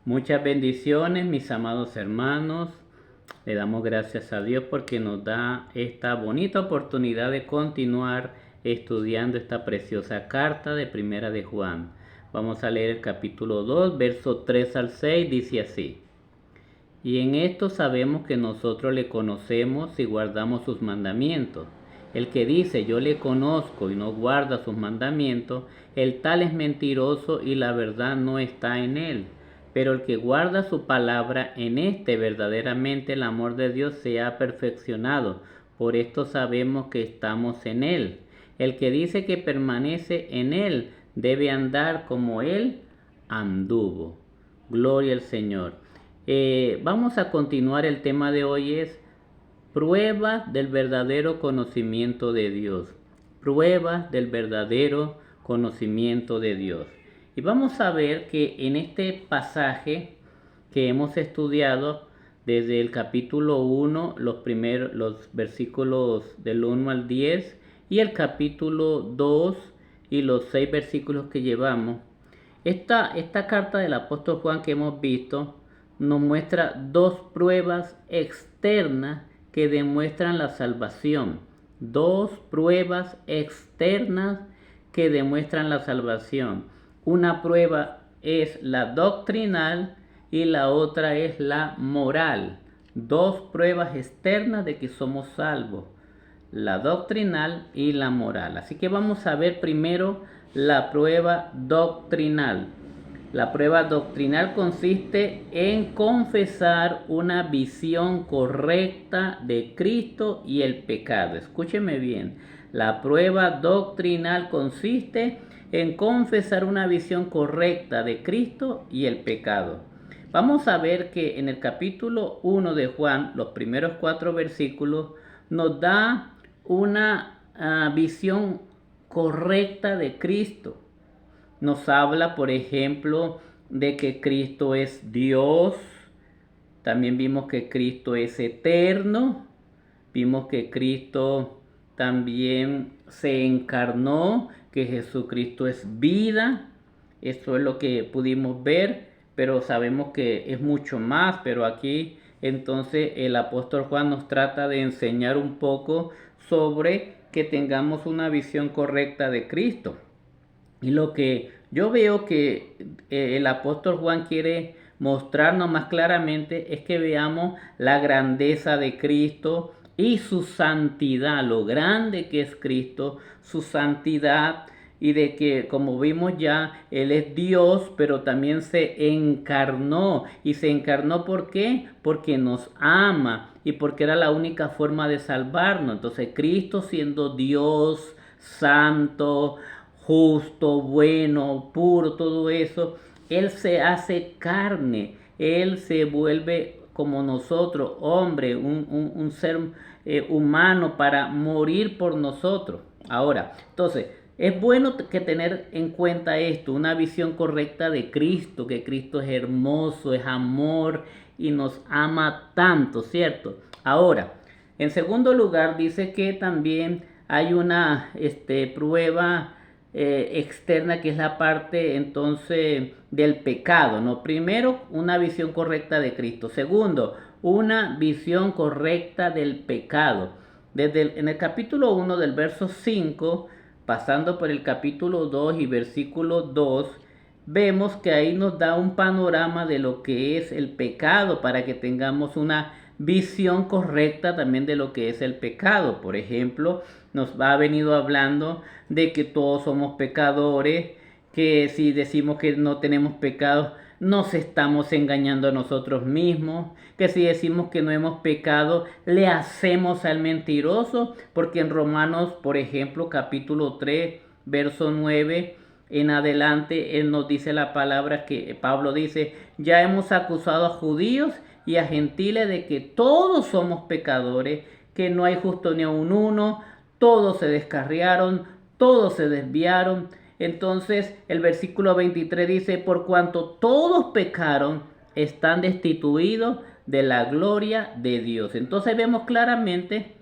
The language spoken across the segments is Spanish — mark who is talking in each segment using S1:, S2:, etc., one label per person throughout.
S1: Muchas bendiciones, mis amados hermanos. Le damos gracias a Dios porque nos da esta bonita oportunidad de continuar estudiando esta preciosa carta de Primera de Juan. Vamos a leer el capítulo 2, versos 3 al 6, dice así. Y en esto sabemos que nosotros le conocemos y guardamos sus mandamientos. El que dice yo le conozco y no guarda sus mandamientos, el tal es mentiroso y la verdad no está en él. Pero el que guarda su palabra, en este verdaderamente el amor de Dios se ha perfeccionado. Por esto sabemos que estamos en él. El que dice que permanece en él debe andar como él anduvo. Gloria al Señor. Vamos a continuar. El tema de hoy es pruebas del verdadero conocimiento de Dios. Pruebas del verdadero conocimiento de Dios. Y vamos a ver que en este pasaje que hemos estudiado desde el capítulo 1, los versículos del 1 al 10 y el capítulo 2 y los 6 versículos que llevamos, esta carta del apóstol Juan que hemos visto nos muestra dos pruebas externas que demuestran la salvación. Dos pruebas externas que demuestran la salvación. Una prueba es la doctrinal y la otra es la moral. Dos pruebas externas de que somos salvos. La doctrinal y la moral. Así que vamos a ver primero la prueba doctrinal. La prueba doctrinal consiste en confesar una visión correcta de Cristo y el pecado. Escúcheme bien. La prueba doctrinal consiste en confesar una visión correcta de Cristo y el pecado. Vamos a ver que en el capítulo 1 de Juan, los primeros 4 versículos, nos da una visión correcta de Cristo. Nos habla, por ejemplo, de que Cristo es Dios. También vimos que Cristo es eterno. Vimos que Cristo también se encarnó, que Jesucristo es vida. Eso es lo que pudimos ver, pero sabemos que es mucho más. Pero aquí entonces el apóstol Juan nos trata de enseñar un poco sobre que tengamos una visión correcta de Cristo. Y lo que yo veo que el apóstol Juan quiere mostrarnos más claramente es que veamos la grandeza de Cristo y su santidad, lo grande que es Cristo, su santidad, y de que, como vimos ya, Él es Dios, pero también se encarnó. ¿Y se encarnó por qué? Porque nos ama y porque era la única forma de salvarnos. Entonces Cristo, siendo Dios, santo, justo, bueno, puro, todo eso, Él se hace carne, Él se vuelve como nosotros, hombre, un ser humano para morir por nosotros. Ahora, entonces, es bueno que tener en cuenta esto, una visión correcta de Cristo, que Cristo es hermoso, es amor y nos ama tanto, ¿cierto? Ahora, en segundo lugar, dice que también hay una prueba externa, que es la parte entonces del pecado, ¿no? Primero, una visión correcta de Cristo. Segundo, una visión correcta del pecado. En el capítulo 1 del verso 5, pasando por el capítulo 2 y versículo 2, vemos que ahí nos da un panorama de lo que es el pecado para que tengamos una visión correcta también de lo que es el pecado. Por ejemplo, nos ha venido hablando de que todos somos pecadores, que si decimos que no tenemos pecados, nos estamos engañando a nosotros mismos, que si decimos que no hemos pecado, le hacemos al mentiroso, porque en Romanos, por ejemplo, capítulo 3, verso 9, en adelante, él nos dice la palabra que Pablo dice, ya hemos acusado a judíos y a gentiles de que todos somos pecadores, que no hay justo ni a un uno, todos se descarriaron, todos se desviaron. Entonces el versículo 23 dice, por cuanto todos pecaron, están destituidos de la gloria de Dios. Entonces vemos claramente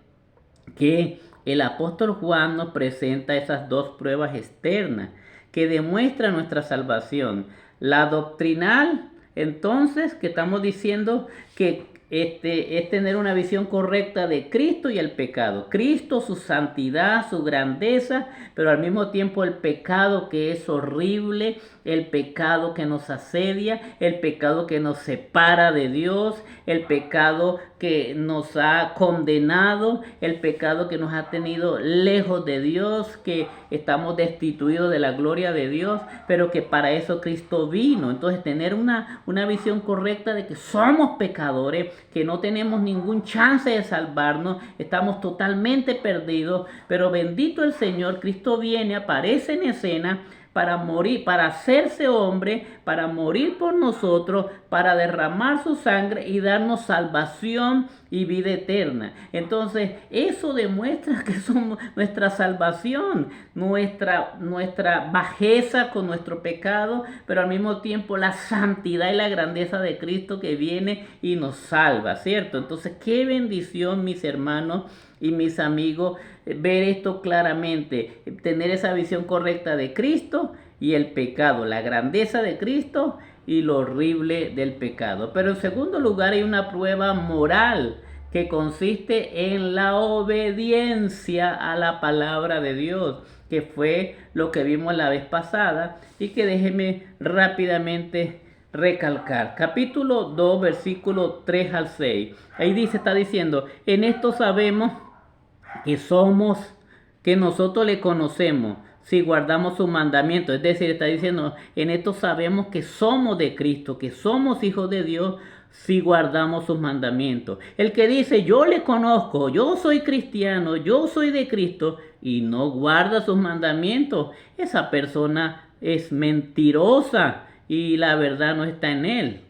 S1: que el apóstol Juan nos presenta esas dos pruebas externas que demuestran nuestra salvación. La doctrinal Entonces, que estamos diciendo que es tener una visión correcta de Cristo y el pecado. Cristo, su santidad, su grandeza, pero al mismo tiempo el pecado que es horrible, el pecado que nos asedia, el pecado que nos separa de Dios, el pecado que nos ha condenado, el pecado que nos ha tenido lejos de Dios, que estamos destituidos de la gloria de Dios, pero que para eso Cristo vino. Entonces tener una visión correcta de que somos pecadores, que no tenemos ningún chance de salvarnos, estamos totalmente perdidos, pero bendito el Señor, Cristo viene, aparece en escena para morir, para hacerse hombre, para morir por nosotros, para derramar su sangre y darnos salvación y vida eterna. Entonces, eso demuestra que somos nuestra salvación, nuestra bajeza con nuestro pecado, pero al mismo tiempo la santidad y la grandeza de Cristo que viene y nos salva, ¿cierto? Entonces, qué bendición, mis hermanos y mis amigos, ver esto claramente, tener esa visión correcta de Cristo y el pecado, la grandeza de Cristo y lo horrible del pecado. Pero en segundo lugar hay una prueba moral que consiste en la obediencia a la palabra de Dios, que fue lo que vimos la vez pasada y que déjenme rápidamente recalcar. Capítulo 2, versículo 3 al 6. Ahí dice, está diciendo, en esto sabemos que nosotros le conocemos si guardamos sus mandamientos. Es decir, está diciendo, en esto sabemos que somos de Cristo, que somos hijos de Dios, si guardamos sus mandamientos. El que dice, yo le conozco, yo soy cristiano, yo soy de Cristo, y no guarda sus mandamientos, esa persona es mentirosa y la verdad no está en él.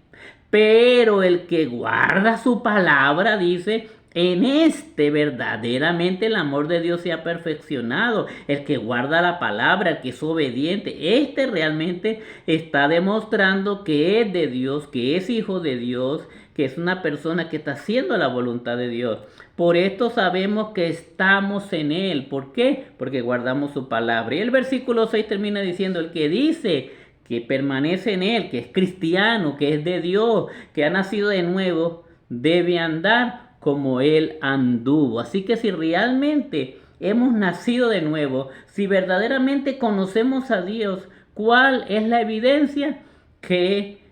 S1: Pero el que guarda su palabra, dice, en este verdaderamente el amor de Dios se ha perfeccionado. El que guarda la palabra, el que es obediente, este realmente está demostrando que es de Dios, que es hijo de Dios, que es una persona que está haciendo la voluntad de Dios. Por esto sabemos que estamos en Él. ¿Por qué? Porque guardamos su palabra. Y el versículo 6 termina diciendo, el que dice que permanece en Él, que es cristiano, que es de Dios, que ha nacido de nuevo, debe andar como Él anduvo. Así que si realmente hemos nacido de nuevo, si verdaderamente conocemos a Dios, ¿cuál es la evidencia? Que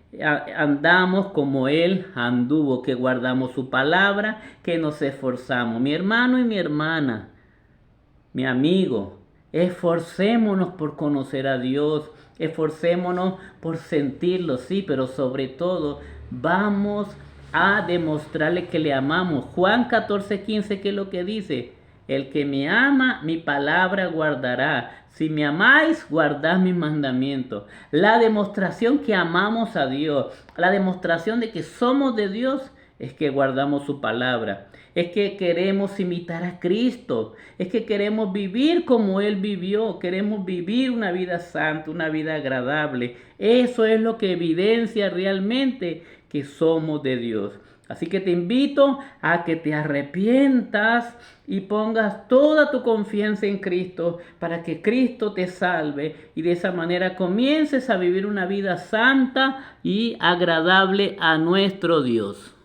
S1: andamos como Él anduvo, que guardamos su palabra, que nos esforzamos. Mi hermano y mi hermana, mi amigo, esforcémonos por conocer a Dios, esforcémonos por sentirlo, sí, pero sobre todo vamos a demostrarle que le amamos. Juan 14:15, ¿qué es lo que dice? El que me ama, mi palabra guardará. Si me amáis, guardad mis mandamientos. La demostración que amamos a Dios, la demostración de que somos de Dios, es que guardamos su palabra. Es que queremos imitar a Cristo. Es que queremos vivir como Él vivió. Queremos vivir una vida santa, una vida agradable. Eso es lo que evidencia realmente que somos de Dios. Así que te invito a que te arrepientas y pongas toda tu confianza en Cristo para que Cristo te salve y de esa manera comiences a vivir una vida santa y agradable a nuestro Dios.